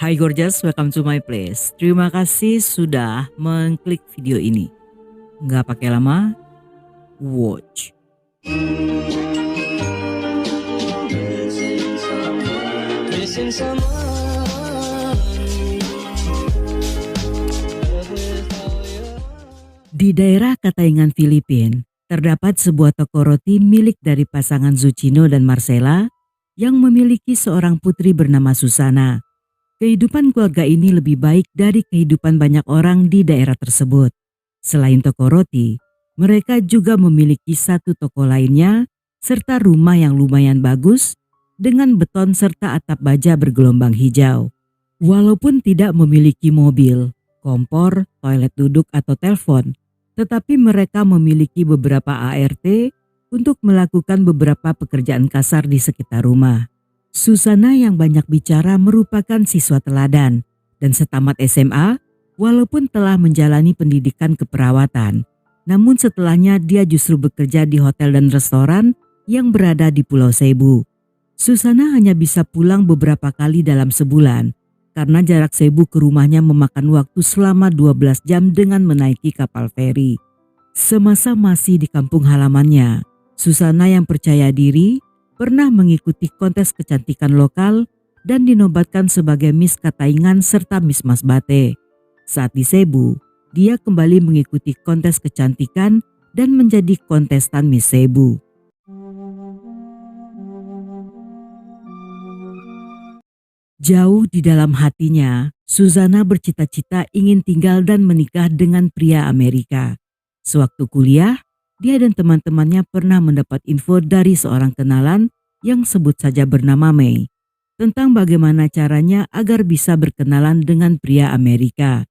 Hai Gorgeous, welcome to my place. Terima kasih sudah mengklik video ini. Nggak pakai lama, watch. Di daerah Kataengan, Filipina, terdapat sebuah toko roti milik dari pasangan Zucchino dan Marcela yang memiliki seorang putri bernama Susana. Kehidupan keluarga ini lebih baik dari kehidupan banyak orang di daerah tersebut. Selain toko roti, mereka juga memiliki satu toko lainnya serta rumah yang lumayan bagus dengan beton serta atap baja bergelombang hijau. Walaupun tidak memiliki mobil, kompor, toilet duduk atau telepon, tetapi mereka memiliki beberapa ART untuk melakukan beberapa pekerjaan kasar di sekitar rumah. Susana yang banyak bicara merupakan siswa teladan dan setamat SMA walaupun telah menjalani pendidikan keperawatan. Namun setelahnya dia justru bekerja di hotel dan restoran yang berada di Pulau Cebu. Susana hanya bisa pulang beberapa kali dalam sebulan karena jarak Cebu ke rumahnya memakan waktu selama 12 jam dengan menaiki kapal feri. Semasa masih di kampung halamannya, Susana yang percaya diri pernah mengikuti kontes kecantikan lokal dan dinobatkan sebagai Miss Kataengan serta Miss Masbate. Saat di Cebu, dia kembali mengikuti kontes kecantikan dan menjadi kontestan Miss Cebu. Jauh di dalam hatinya, Susana bercita-cita ingin tinggal dan menikah dengan pria Amerika. Sewaktu kuliah, dia dan teman-temannya pernah mendapat info dari seorang kenalan yang sebut saja bernama May, tentang bagaimana caranya agar bisa berkenalan dengan pria Amerika.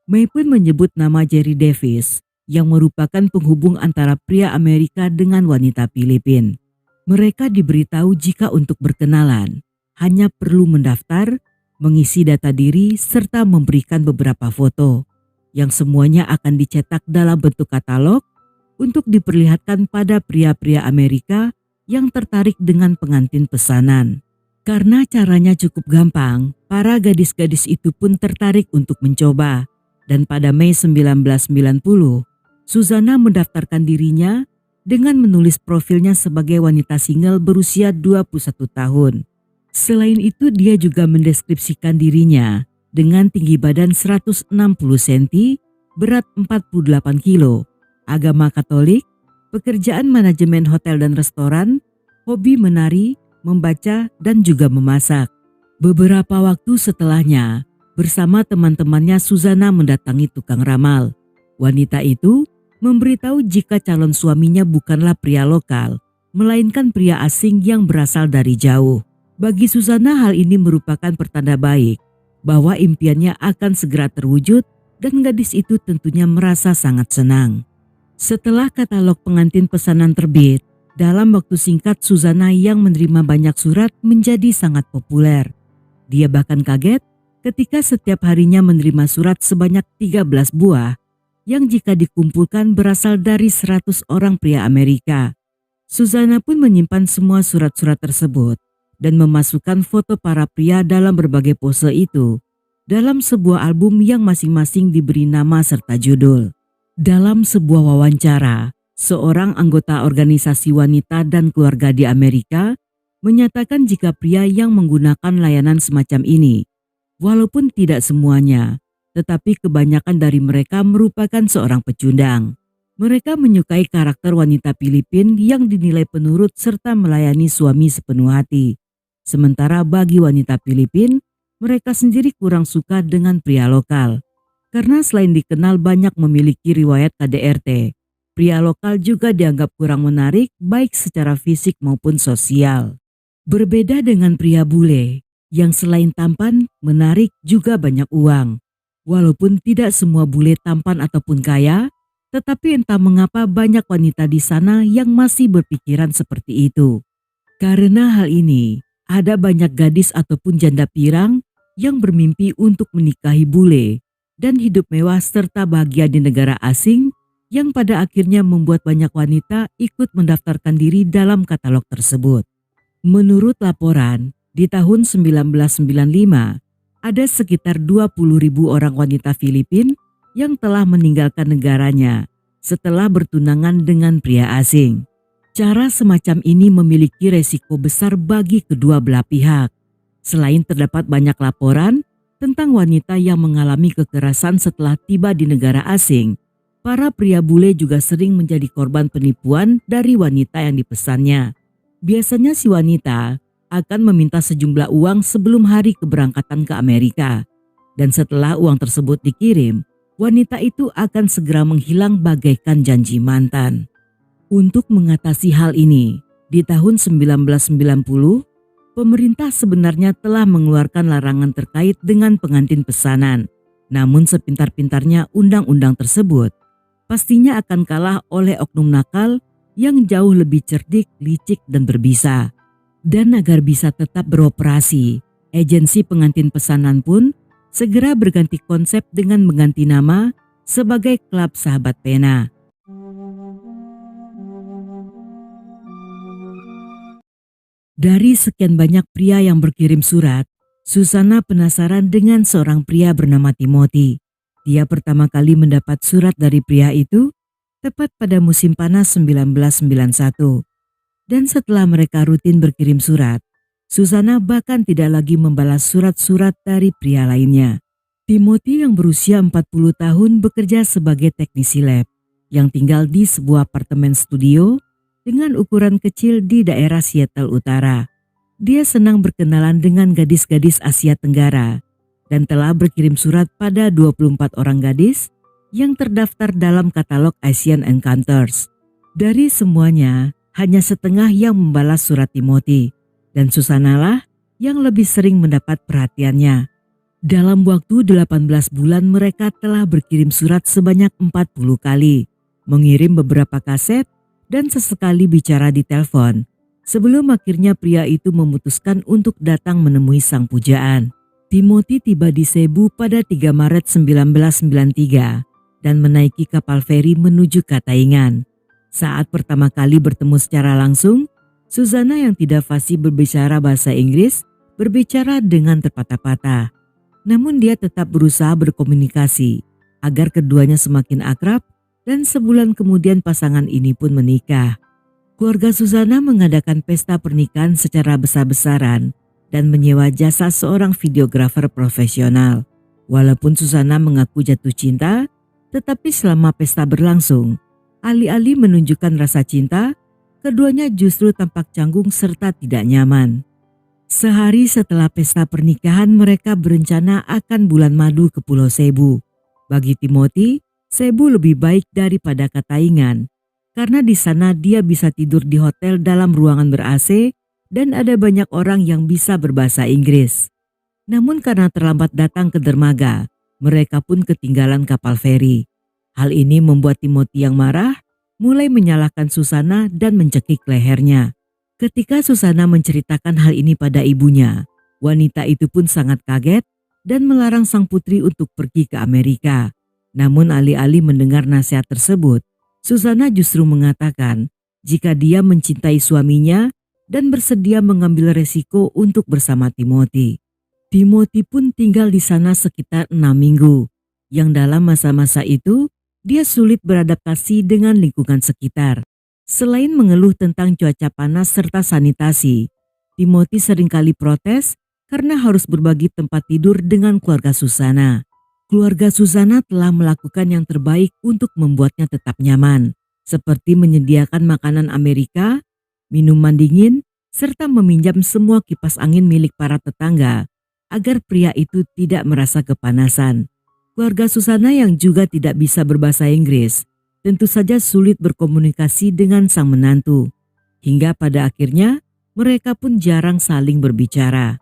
May pun menyebut nama Jerry Davis yang merupakan penghubung antara pria Amerika dengan wanita Filipina. Mereka diberitahu jika untuk berkenalan hanya perlu mendaftar, mengisi data diri serta memberikan beberapa foto yang semuanya akan dicetak dalam bentuk katalog untuk diperlihatkan pada pria-pria Amerika yang tertarik dengan pengantin pesanan. Karena caranya cukup gampang, para gadis-gadis itu pun tertarik untuk mencoba. Dan pada Mei 1990, Susana mendaftarkan dirinya dengan menulis profilnya sebagai wanita single berusia 21 tahun. Selain itu dia juga mendeskripsikan dirinya dengan tinggi badan 160 cm, berat 48 kilo, agama Katolik, pekerjaan manajemen hotel dan restoran, hobi menari, membaca, dan juga memasak. Beberapa waktu setelahnya, bersama teman-temannya Susana mendatangi tukang ramal. Wanita itu memberitahu jika calon suaminya bukanlah pria lokal, melainkan pria asing yang berasal dari jauh. Bagi Susana hal ini merupakan pertanda baik bahwa impiannya akan segera terwujud dan gadis itu tentunya merasa sangat senang. Setelah katalog pengantin pesanan terbit, dalam waktu singkat Susana yang menerima banyak surat menjadi sangat populer. Dia bahkan kaget ketika setiap harinya menerima surat sebanyak 13 buah yang jika dikumpulkan berasal dari 100 orang pria Amerika. Susana pun menyimpan semua surat-surat tersebut dan memasukkan foto para pria dalam berbagai pose itu dalam sebuah album yang masing-masing diberi nama serta judul. Dalam sebuah wawancara, seorang anggota organisasi wanita dan keluarga di Amerika menyatakan jika pria yang menggunakan layanan semacam ini, walaupun tidak semuanya, tetapi kebanyakan dari mereka merupakan seorang pecundang. Mereka menyukai karakter wanita Filipina yang dinilai penurut serta melayani suami sepenuh hati. Sementara bagi wanita Filipina, mereka sendiri kurang suka dengan pria lokal. Karena selain dikenal banyak memiliki riwayat KDRT, pria lokal juga dianggap kurang menarik baik secara fisik maupun sosial. Berbeda dengan pria bule, yang selain tampan, menarik juga banyak uang. Walaupun tidak semua bule tampan ataupun kaya, tetapi entah mengapa banyak wanita di sana yang masih berpikiran seperti itu. Karena hal ini, ada banyak gadis ataupun janda pirang yang bermimpi untuk menikahi bule dan hidup mewah serta bahagia di negara asing yang pada akhirnya membuat banyak wanita ikut mendaftarkan diri dalam katalog tersebut. Menurut laporan, di tahun 1995, ada sekitar 20.000 orang wanita Filipina yang telah meninggalkan negaranya setelah bertunangan dengan pria asing. Cara semacam ini memiliki resiko besar bagi kedua belah pihak. Selain terdapat banyak laporan tentang wanita yang mengalami kekerasan setelah tiba di negara asing, para pria bule juga sering menjadi korban penipuan dari wanita yang dipesannya. Biasanya si wanita akan meminta sejumlah uang sebelum hari keberangkatan ke Amerika. Dan setelah uang tersebut dikirim, wanita itu akan segera menghilang bagaikan janji mantan. Untuk mengatasi hal ini, di tahun 1990, pemerintah sebenarnya telah mengeluarkan larangan terkait dengan pengantin pesanan. Namun sepintar-pintarnya undang-undang tersebut pastinya akan kalah oleh oknum nakal yang jauh lebih cerdik, licik, dan berbisa. Dan agar bisa tetap beroperasi, agensi pengantin pesanan pun segera berganti konsep dengan mengganti nama sebagai Klub Sahabat Pena. Dari sekian banyak pria yang berkirim surat, Susana penasaran dengan seorang pria bernama Timothy. Dia pertama kali mendapat surat dari pria itu tepat pada musim panas 1991. Dan setelah mereka rutin berkirim surat, Susana bahkan tidak lagi membalas surat-surat dari pria lainnya. Timothy yang berusia 40 tahun bekerja sebagai teknisi lab yang tinggal di sebuah apartemen studio dengan ukuran kecil di daerah Seattle Utara. Dia senang berkenalan dengan gadis-gadis Asia Tenggara dan telah berkirim surat pada 24 orang gadis yang terdaftar dalam katalog Asian Encounters. Dari semuanya, hanya setengah yang membalas surat Timothy, dan Susana lah yang lebih sering mendapat perhatiannya. Dalam waktu 18 bulan mereka telah berkirim surat sebanyak 40 kali, mengirim beberapa kaset, dan sesekali bicara di telepon. Sebelum akhirnya pria itu memutuskan untuk datang menemui sang pujaan. Timothy tiba di Cebu pada 3 Maret 1993 dan menaiki kapal feri menuju Kataingan. Saat pertama kali bertemu secara langsung, Susana yang tidak fasih berbicara bahasa Inggris berbicara dengan terpatah-patah. Namun dia tetap berusaha berkomunikasi agar keduanya semakin akrab dan sebulan kemudian pasangan ini pun menikah. Keluarga Susana mengadakan pesta pernikahan secara besar-besaran dan menyewa jasa seorang videografer profesional. Walaupun Susana mengaku jatuh cinta, tetapi selama pesta berlangsung, alih-alih menunjukkan rasa cinta, keduanya justru tampak canggung serta tidak nyaman. Sehari setelah pesta pernikahan mereka berencana akan bulan madu ke Pulau Cebu. Bagi Timothy, Cebu lebih baik daripada Kataingan, karena di sana dia bisa tidur di hotel dalam ruangan ber-AC dan ada banyak orang yang bisa berbahasa Inggris. Namun karena terlambat datang ke dermaga, mereka pun ketinggalan kapal feri. Hal ini membuat Timothy yang marah, mulai menyalahkan Susana dan mencekik lehernya. Ketika Susana menceritakan hal ini pada ibunya, wanita itu pun sangat kaget dan melarang sang putri untuk pergi ke Amerika. Namun alih-alih mendengar nasihat tersebut, Susana justru mengatakan jika dia mencintai suaminya dan bersedia mengambil resiko untuk bersama Timothy. Timothy pun tinggal di sana sekitar 6 minggu, yang dalam masa-masa itu dia sulit beradaptasi dengan lingkungan sekitar. Selain mengeluh tentang cuaca panas serta sanitasi, Timothy seringkali protes karena harus berbagi tempat tidur dengan keluarga Susana. Keluarga Susana telah melakukan yang terbaik untuk membuatnya tetap nyaman, seperti menyediakan makanan Amerika, minuman dingin, serta meminjam semua kipas angin milik para tetangga agar pria itu tidak merasa kepanasan. Keluarga Susana yang juga tidak bisa berbahasa Inggris tentu saja sulit berkomunikasi dengan sang menantu, hingga pada akhirnya mereka pun jarang saling berbicara.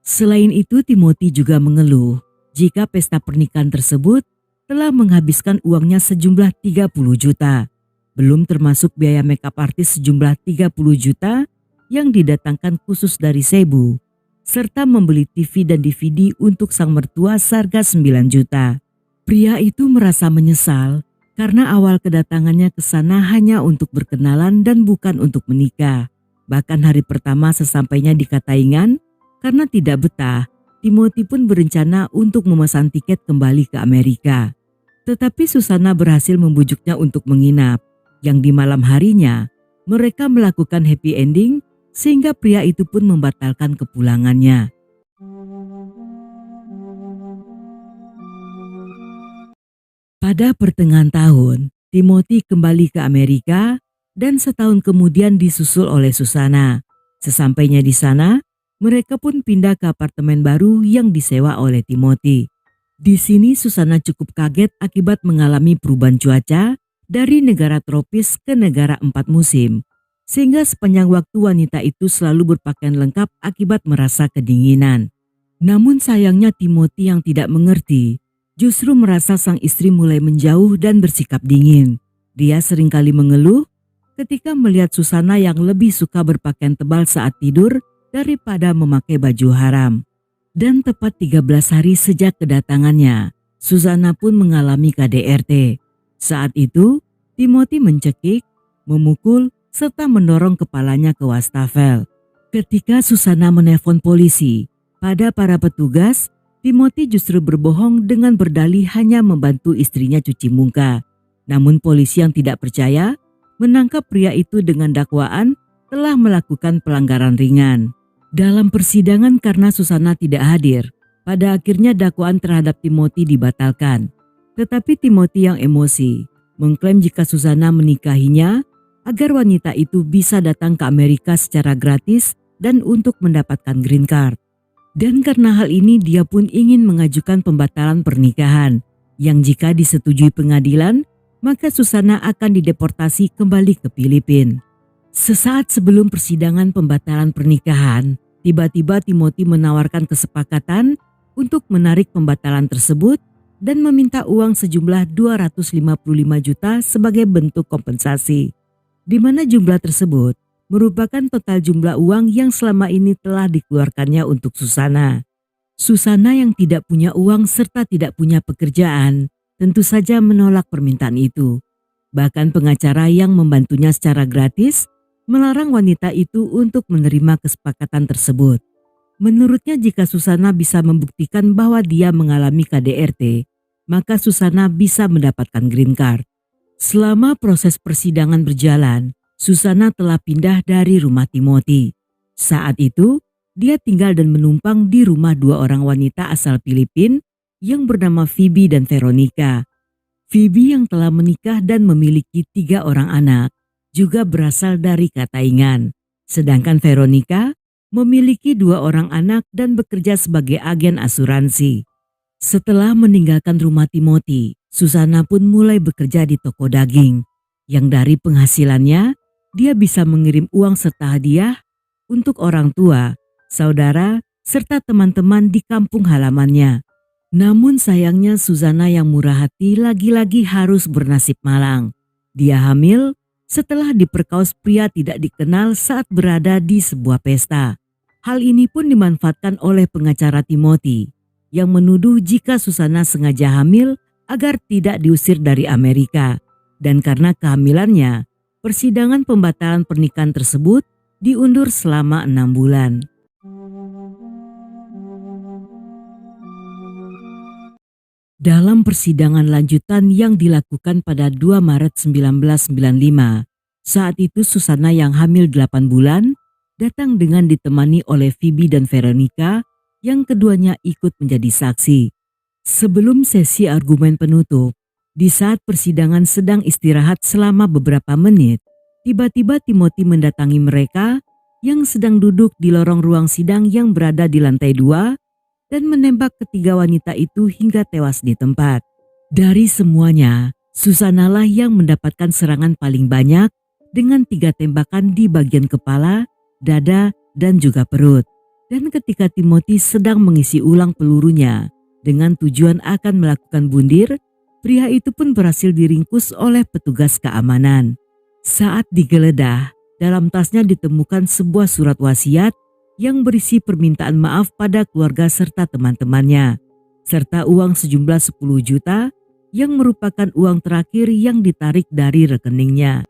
Selain itu, Timothy juga mengeluh jika pesta pernikahan tersebut telah menghabiskan uangnya sejumlah 30 juta, belum termasuk biaya makeup artis sejumlah 30 juta yang didatangkan khusus dari Cebu, serta membeli TV dan DVD untuk sang mertua seharga 9 juta. Pria itu merasa menyesal karena awal kedatangannya ke sana hanya untuk berkenalan dan bukan untuk menikah. Bahkan hari pertama sesampainya di Kataingan, karena tidak betah, Timothy pun berencana untuk memesan tiket kembali ke Amerika. Tetapi Susanna berhasil membujuknya untuk menginap, yang di malam harinya mereka melakukan happy ending sehingga pria itu pun membatalkan kepulangannya. Pada pertengahan tahun, Timothy kembali ke Amerika dan setahun kemudian disusul oleh Susanna. Sesampainya di sana, mereka pun pindah ke apartemen baru yang disewa oleh Timothy. Di sini Susanna cukup kaget akibat mengalami perubahan cuaca dari negara tropis ke negara 4 musim. Sehingga sepanjang waktu wanita itu selalu berpakaian lengkap akibat merasa kedinginan. Namun sayangnya Timothy yang tidak mengerti justru merasa sang istri mulai menjauh dan bersikap dingin. Dia seringkali mengeluh ketika melihat Susanna yang lebih suka berpakaian tebal saat tidur daripada memakai baju haram. Dan tepat 13 hari sejak kedatangannya, Susanna pun mengalami KDRT. Saat itu, Timothy mencekik, memukul, serta mendorong kepalanya ke wastafel. Ketika Susanna menelpon polisi, pada para petugas, Timothy justru berbohong dengan berdalih hanya membantu istrinya cuci muka. Namun polisi yang tidak percaya menangkap pria itu dengan dakwaan telah melakukan pelanggaran ringan. Dalam persidangan karena Susanna tidak hadir, pada akhirnya dakwaan terhadap Timothy dibatalkan. Tetapi Timothy yang emosi mengklaim jika Susanna menikahinya agar wanita itu bisa datang ke Amerika secara gratis dan untuk mendapatkan green card. Dan karena hal ini dia pun ingin mengajukan pembatalan pernikahan yang jika disetujui pengadilan maka Susanna akan dideportasi kembali ke Filipina. Sesaat sebelum persidangan pembatalan pernikahan, tiba-tiba Timothy menawarkan kesepakatan untuk menarik pembatalan tersebut dan meminta uang sejumlah 255 juta sebagai bentuk kompensasi. Di mana jumlah tersebut merupakan total jumlah uang yang selama ini telah dikeluarkannya untuk Susanna. Susanna yang tidak punya uang serta tidak punya pekerjaan tentu saja menolak permintaan itu. Bahkan pengacara yang membantunya secara gratis melarang wanita itu untuk menerima kesepakatan tersebut. Menurutnya jika Susanna bisa membuktikan bahwa dia mengalami KDRT, maka Susanna bisa mendapatkan green card. Selama proses persidangan berjalan, Susanna telah pindah dari rumah Timothy. Saat itu, dia tinggal dan menumpang di rumah 2 orang wanita asal Filipina yang bernama Phoebe dan Veronica. Phoebe yang telah menikah dan memiliki 3 orang anak juga berasal dari Kataingan. Sedangkan Veronica memiliki 2 orang anak dan bekerja sebagai agen asuransi. Setelah meninggalkan rumah Timothy, Susanna pun mulai bekerja di toko daging, yang dari penghasilannya dia bisa mengirim uang serta hadiah untuk orang tua, saudara, serta teman-teman di kampung halamannya. Namun sayangnya Susanna yang murah hati lagi-lagi harus bernasib malang. Dia hamil setelah diperkaos pria tidak dikenal saat berada di sebuah pesta. Hal ini pun dimanfaatkan oleh pengacara Timothy yang menuduh jika Susanna sengaja hamil agar tidak diusir dari Amerika. Dan karena kehamilannya, persidangan pembatalan pernikahan tersebut diundur selama 6 bulan. Dalam persidangan lanjutan yang dilakukan pada 2 Maret 1995, saat itu Susanna yang hamil 8 bulan datang dengan ditemani oleh Phoebe dan Veronica yang keduanya ikut menjadi saksi. Sebelum sesi argumen penutup, di saat persidangan sedang istirahat selama beberapa menit, tiba-tiba Timothy mendatangi mereka yang sedang duduk di lorong ruang sidang yang berada di lantai 2 dan menembak ketiga wanita itu hingga tewas di tempat. Dari semuanya, Susanna lah yang mendapatkan serangan paling banyak dengan 3 tembakan di bagian kepala, dada, dan juga perut. Dan ketika Timothy sedang mengisi ulang pelurunya dengan tujuan akan melakukan bundir, pria itu pun berhasil diringkus oleh petugas keamanan. Saat digeledah, dalam tasnya ditemukan sebuah surat wasiat yang berisi permintaan maaf pada keluarga serta teman-temannya, serta uang sejumlah 10 juta yang merupakan uang terakhir yang ditarik dari rekeningnya.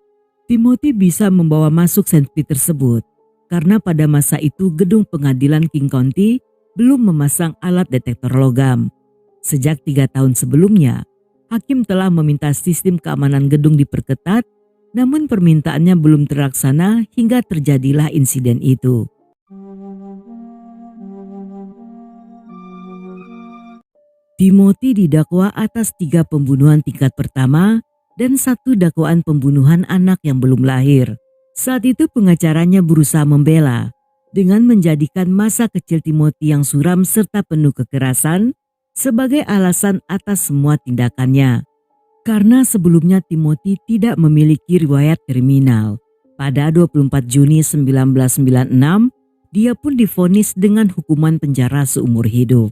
Timothy bisa membawa masuk St. Pete tersebut karena pada masa itu gedung pengadilan King County belum memasang alat detektor logam. Sejak 3 tahun sebelumnya, hakim telah meminta sistem keamanan gedung diperketat, namun permintaannya belum terlaksana hingga terjadilah insiden itu. Timothy didakwa atas 3 pembunuhan tingkat pertama dan 1 dakwaan pembunuhan anak yang belum lahir. Saat itu pengacaranya berusaha membela dengan menjadikan masa kecil Timothy yang suram serta penuh kekerasan sebagai alasan atas semua tindakannya. Karena sebelumnya Timothy tidak memiliki riwayat kriminal. Pada 24 Juni 1996, dia pun divonis dengan hukuman penjara seumur hidup.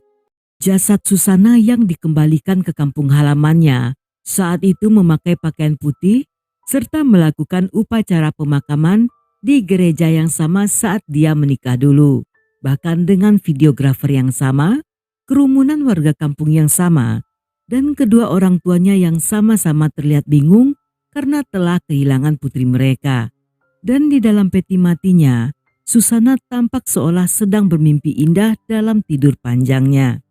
Jasad Susana yang dikembalikan ke kampung halamannya saat itu memakai pakaian putih serta melakukan upacara pemakaman di gereja yang sama saat dia menikah dulu. Bahkan dengan videografer yang sama, kerumunan warga kampung yang sama, dan kedua orang tuanya yang sama-sama terlihat bingung karena telah kehilangan putri mereka. Dan di dalam peti matinya, Susana tampak seolah sedang bermimpi indah dalam tidur panjangnya.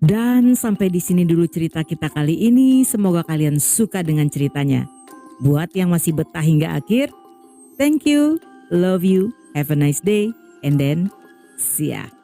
Dan sampai di sini dulu cerita kita kali ini. Semoga kalian suka dengan ceritanya. Buat yang masih betah hingga akhir, thank you, love you, have a nice day, and then see ya.